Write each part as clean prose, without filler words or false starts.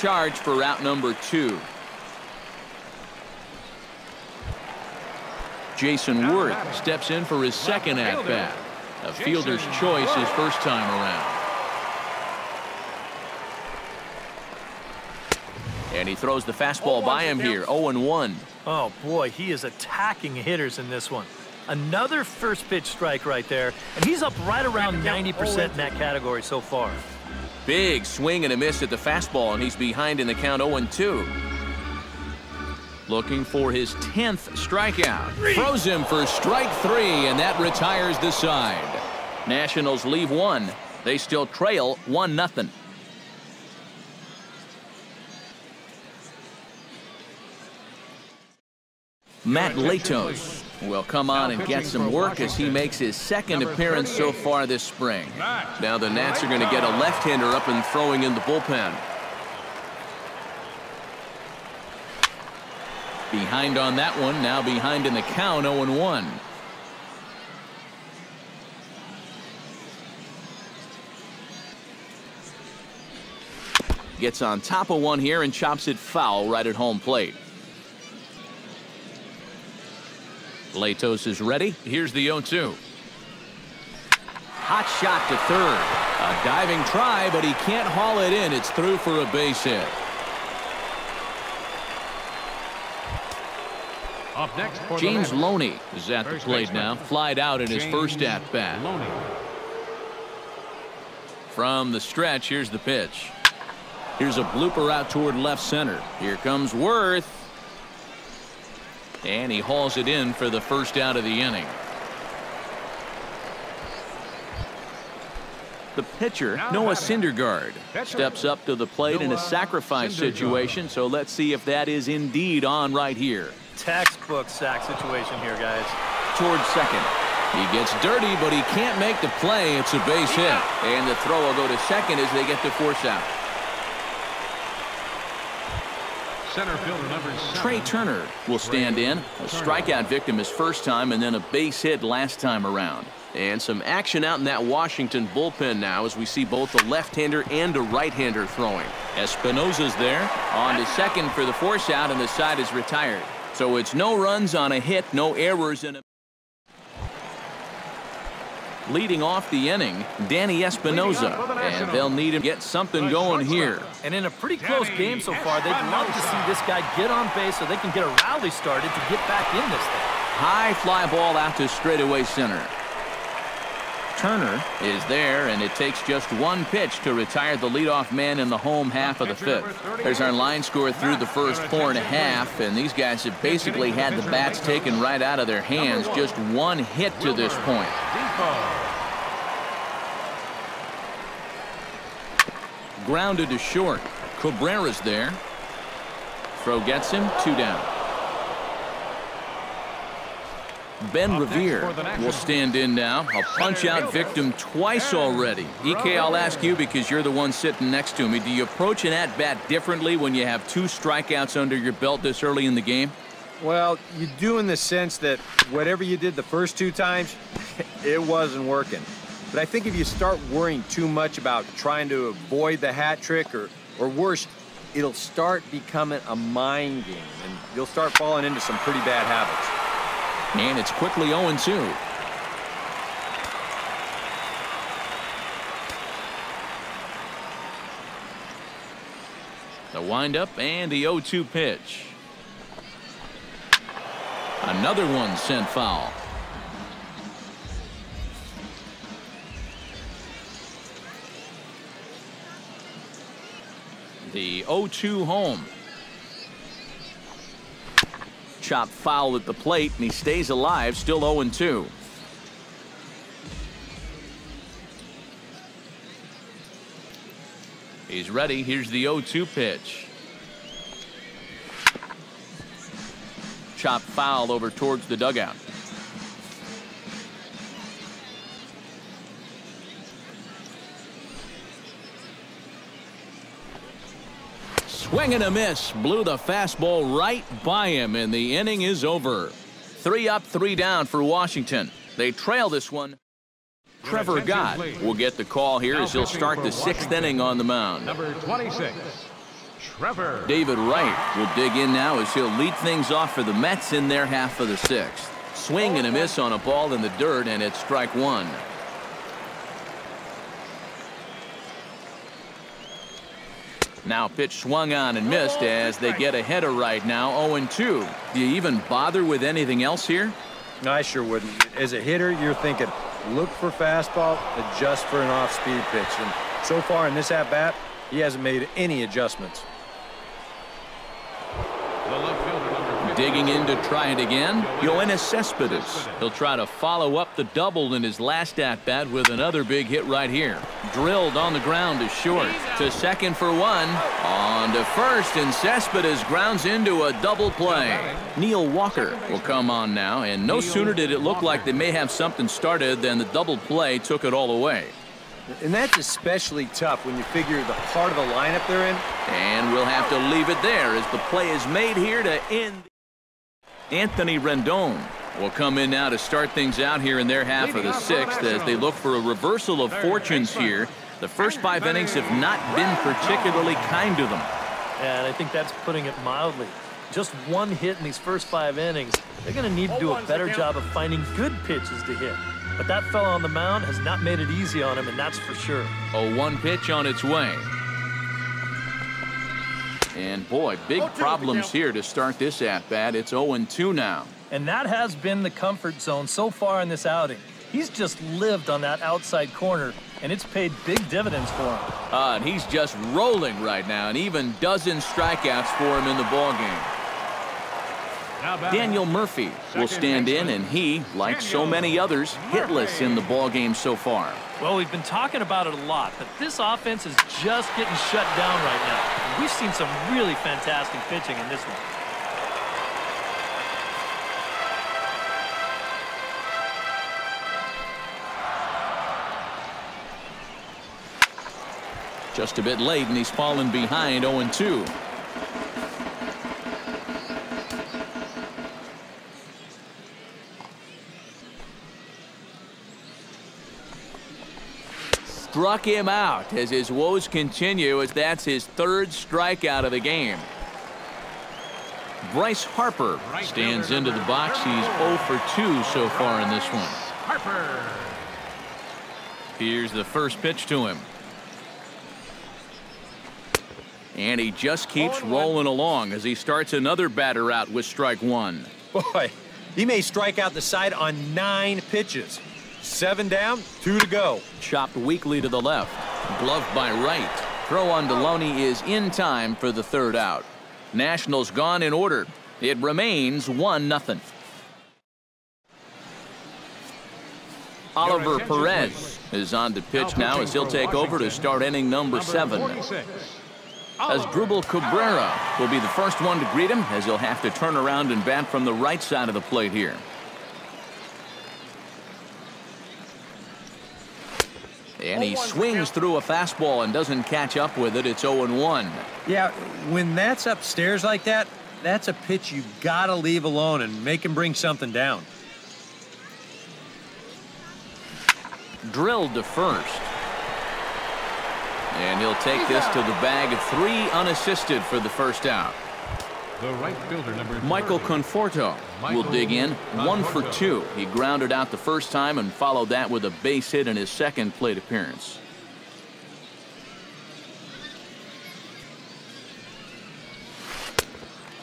charge for out number 2. Jason Worth steps in for his second at-bat. A fielder's choice his first time around. And he throws the fastball by him here, 0-1. Oh, boy, he is attacking hitters in this one. Another first pitch strike right there, and he's up right around 90% in that category so far. Big swing and a miss at the fastball, and he's behind in the count 0-2. Looking for his 10th strikeout. Throws him for strike 3, and that retires the side. Nationals leave 1. They still trail 1-0. Matt Latos will come on and get some work as he makes his second appearance so far this spring. Now the Nats are going to get a left-hander up and throwing in the bullpen. Behind on that one, now behind in the count, 0-1. Gets on top of one here and chops it foul right at home plate. Latos is ready. Here's the 0-2. Hot shot to third. A diving try, but he can't haul it in. It's through for a base hit. Up next for James Loney is at the plate now. Flied out in his first at-bat. From the stretch, here's the pitch. Here's a blooper out toward left center. Here comes Worth. And he hauls it in for the first out of the inning. The pitcher, Noah Syndergaard, steps up to the plate in a sacrifice situation, so let's see if that is indeed on right here. Textbook sack situation here, guys. Towards second. He gets dirty, but he can't make the play. It's a base hit. And the throw will go to second as they get to force out. Center fielder number 7. Trey Turner will stand in. A strikeout victim his first time and then a base hit last time around. And some action out in that Washington bullpen now as we see both a left-hander and a right-hander throwing. Espinosa's there on to second for the force out, and the side is retired. So it's no runs on a hit, no errors in a... Leading off the inning, Danny Espinosa, and they'll need him to get something going here. And in a pretty close game so far, they'd love to see this guy get on base so they can get a rally started to get back in this thing. High fly ball out to straightaway center. Turner is there, and it takes just one pitch to retire the leadoff man in the home half of the fifth. There's our line score through the first 4.5, and these guys have basically had the bats taken right out of their hands. Just one hit to this point. Grounded to short. Cabrera's there. Throw gets him, 2 down. Ben Revere will stand in now. A punch-out victim twice already. EK, I'll ask you because you're the one sitting next to me. Do you approach an at-bat differently when you have 2 strikeouts under your belt this early in the game? Well, you do in the sense that whatever you did the first 2 times, it wasn't working. But I think if you start worrying too much about trying to avoid the hat trick or worse, it'll start becoming a mind game, and you'll start falling into some pretty bad habits. And it's quickly 0-2. The windup and the 0-2 pitch. Another one sent foul. The 0-2 home. Chop foul at the plate, and he stays alive, still 0-2. He's ready. Here's the 0-2 pitch. Chop foul over towards the dugout. Swing and a miss. Blew the fastball right by him, and the inning is over. 3 up, 3 down for Washington. They trail this one. Trevor Gott will get the call here as he'll start the 6th inning on the mound. Number 26. Trevor. David Wright will dig in now as he'll lead things off for the Mets in their half of the sixth. Swing and a miss on a ball in the dirt, and it's strike one. Now pitch swung on and missed as they get ahead of Wright now 0-2. Do you even bother with anything else here? No, I sure wouldn't. As a hitter, you're thinking, look for fastball, adjust for an off-speed pitch. And so far in this at-bat, he hasn't made any adjustments. The left fielder, number 50. Digging in to try it again, Yoenis Cespedes. He'll try to follow up the double in his last at-bat with another big hit right here. Drilled on the ground to short. To second for one. On to first, and Cespedes grounds into a double play. Neil Walker will come on now, and no sooner did it look like they may have something started than the double play took it all away. And that's especially tough when you figure the part of the lineup they're in. And we'll have to leave it there as the play is made here to end. Anthony Rendon will come in now to start things out here in their half of the sixth as they look for a reversal of fortunes here. The first 5 innings have not been particularly kind to them. Yeah, and I think that's putting it mildly. Just one hit in these first 5 innings. They're going to need to do a better job of finding good pitches to hit. But that fella on the mound has not made it easy on him, and that's for sure. 0-1 pitch on its way. And boy, big problems here to start this at-bat. It's 0-2 now. And that has been the comfort zone so far in this outing. He's just lived on that outside corner, and it's paid big dividends for him. And he's just rolling right now, and even dozen strikeouts for him in the ballgame. Daniel Murphy will stand in, and he, like so many others, hitless in the ballgame so far. Well, we've been talking about it a lot, but this offense is just getting shut down right now. We've seen some really fantastic pitching in this one. Just a bit late, and he's fallen behind 0-2. Struck him out as his woes continue, as that's his 3rd strikeout of the game. Bryce Harper stands into the box. He's 0 for 2 so far in this one. Harper. Here's the first pitch to him. And he just keeps rolling along as he starts another batter out with strike one. Boy, he may strike out the side on 9 pitches. 7 down, 2 to go. Chopped weakly to the left. Gloved by Wright. Throw on Deloney is in time for the 3rd out. Nationals gone in order. It remains 1-0. Oliver Perez is on to pitch now as he'll take over to start inning number 7. Asdrubal Cabrera will be the first one to greet him as he'll have to turn around and bat from the right side of the plate here. And he swings through a fastball and doesn't catch up with it. It's 0-1. Yeah, when that's upstairs like that, that's a pitch you gotta leave alone and make him bring something down. Drilled to first. And he'll take this to the bag. 3 unassisted for the first out. The right fielder, number 30. Michael Conforto will dig in. 1 for 2. He grounded out the first time and followed that with a base hit in his 2nd plate appearance.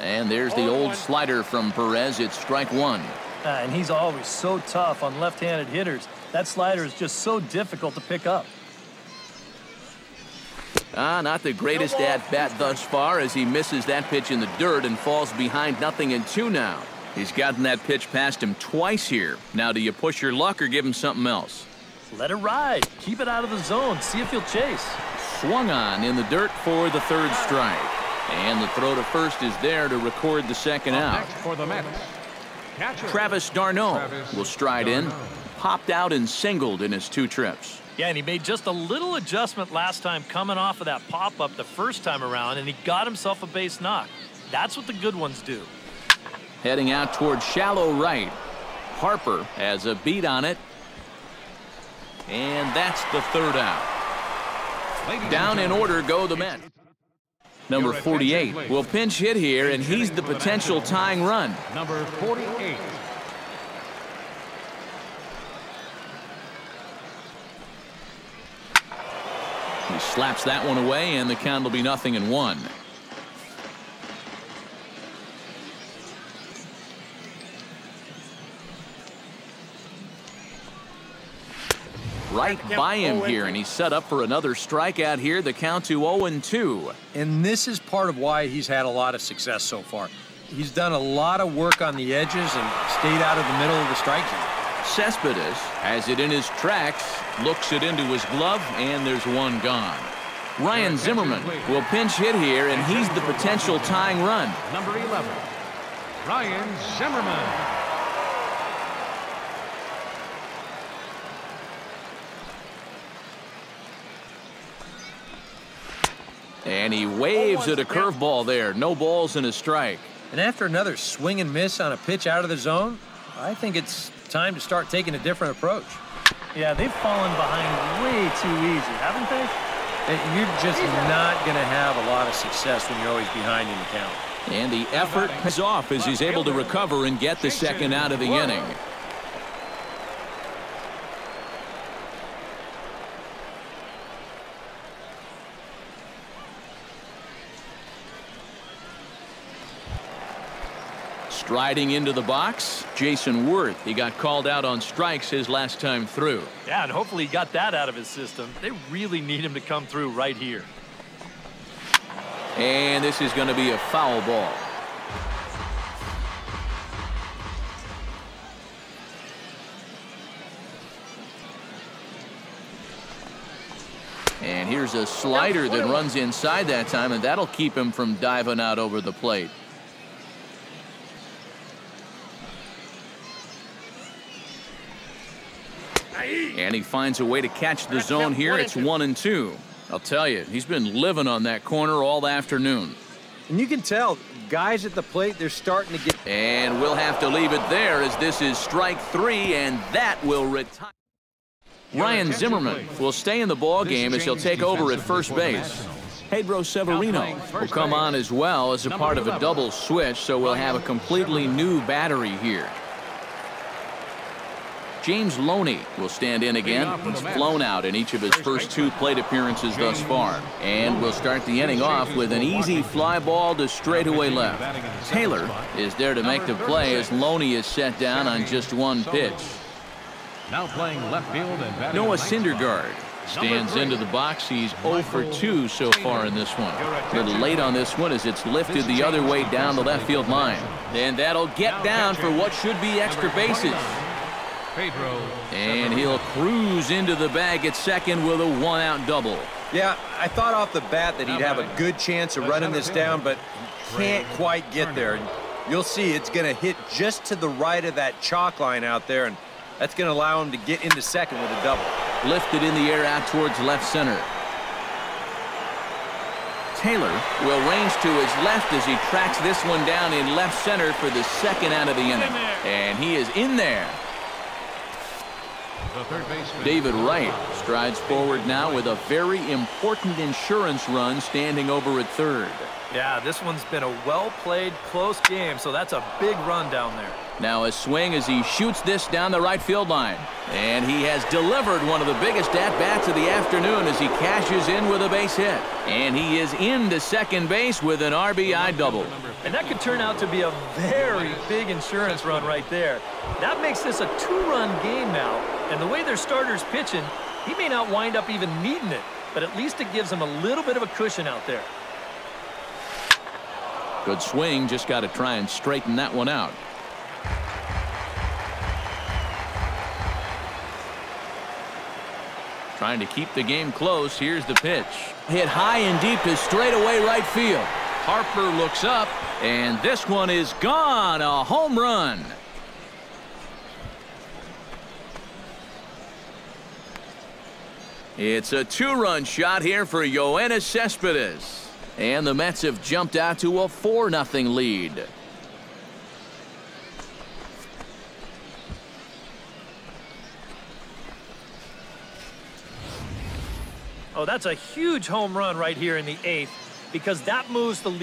And there's the old slider from Perez. It's strike 1. And he's always so tough on left-handed hitters. That slider is just so difficult to pick up. Not the greatest at-bat thus far as he misses that pitch in the dirt and falls behind 0-2 now. He's gotten that pitch past him twice here. Now, do you push your luck or give him something else? Let it ride. Keep it out of the zone. See if he'll chase. Swung on in the dirt for the 3rd strike. And the throw to first is there to record the 2nd out. Next for the Mets. Travis d'Arnaud will stride in. Popped out and singled in his 2 trips. Yeah, and he made just a little adjustment last time coming off of that pop-up the first time around, and he got himself a base knock. That's what the good ones do. Heading out toward shallow right. Harper has a beat on it. And that's the 3rd out. Down in order go the Mets. Number 48 will pinch hit here, and he's the potential tying run. Number 48. He slaps that one away, and the count will be 0-1. Right by him here, and he's set up for another strikeout here. The count to 0-2. And this is part of why he's had a lot of success so far. He's done a lot of work on the edges and stayed out of the middle of the strike zone. Cespedes has it in his tracks, looks it into his glove, and there's one gone. Ryan Zimmerman will pinch hit here, and he's the potential tying run. Number 11. Ryan Zimmerman. And he waves at a curveball there. No balls and a strike. And after another swing and miss on a pitch out of the zone, I think it's time to start taking a different approach. Yeah, they've fallen behind way too easy, haven't they? And you're just not going to have a lot of success when you're always behind in the count. And the effort pays off as he's able to recover and get the second out of the inning. Striding into the box, Jason Worth. He got called out on strikes his last time through. Yeah, and hopefully he got that out of his system. They really need him to come through right here. And this is going to be a foul ball. And here's a slider that runs inside that time, and that'll keep him from diving out over the plate. And he finds a way to catch the zone here. It's 1-2. I'll tell you, he's been living on that corner all afternoon. And you can tell, guys at the plate, they're starting to get... And we'll have to leave it there as this is strike 3, and that will retire. Ryan Zimmerman will stay in the ball game as he'll take over at first base. Pedro Severino will come on as well as a part of a double switch, so we'll have a completely new battery here. James Loney will stand in again. He's flown out in each of his first 2 plate appearances thus far. And we'll start the inning off with an easy fly ball to straightaway left. Taylor is there to make the play as Loney is set down on just 1 pitch. Now playing left field and batting Noah Syndergaard stands into the box. He's 0 for 2 so far in this one. A little late on this one as it's lifted the other way down the left field line. And that'll get down for what should be extra bases. And he'll cruise into the bag at second with a 1-out double. Yeah, I thought off the bat that he'd have a good chance of running this down, but he can't quite get there. And you'll see it's going to hit just to the right of that chalk line out there, and that's going to allow him to get into second with a double. Lifted in the air out towards left center. Taylor will range to his left as he tracks this one down in left center for the second out of the inning. And he is in there. David Wright strides forward now with a very important insurance run standing over at third. Yeah, this one's been a well-played, close game, so that's a big run down there. Now a swing as he shoots this down the right field line. And he has delivered one of the biggest at-bats of the afternoon as he cashes in with a base hit. And he is into second base with an RBI double. And that could turn out to be a very big insurance run right there. That makes this a 2-run game now. And the way their starter's pitching, he may not wind up even needing it, but at least it gives him a little bit of a cushion out there. Good swing, just got to try and straighten that one out. Trying to keep the game close. Here's the pitch. Hit high and deep to straightaway right field. Harper looks up, and this one is gone. A home run. It's a 2-run shot here for Yoenis Cespedes. And the Mets have jumped out to a 4-0 lead. Oh, that's a huge home run right here in the 8th. because that moves the lead.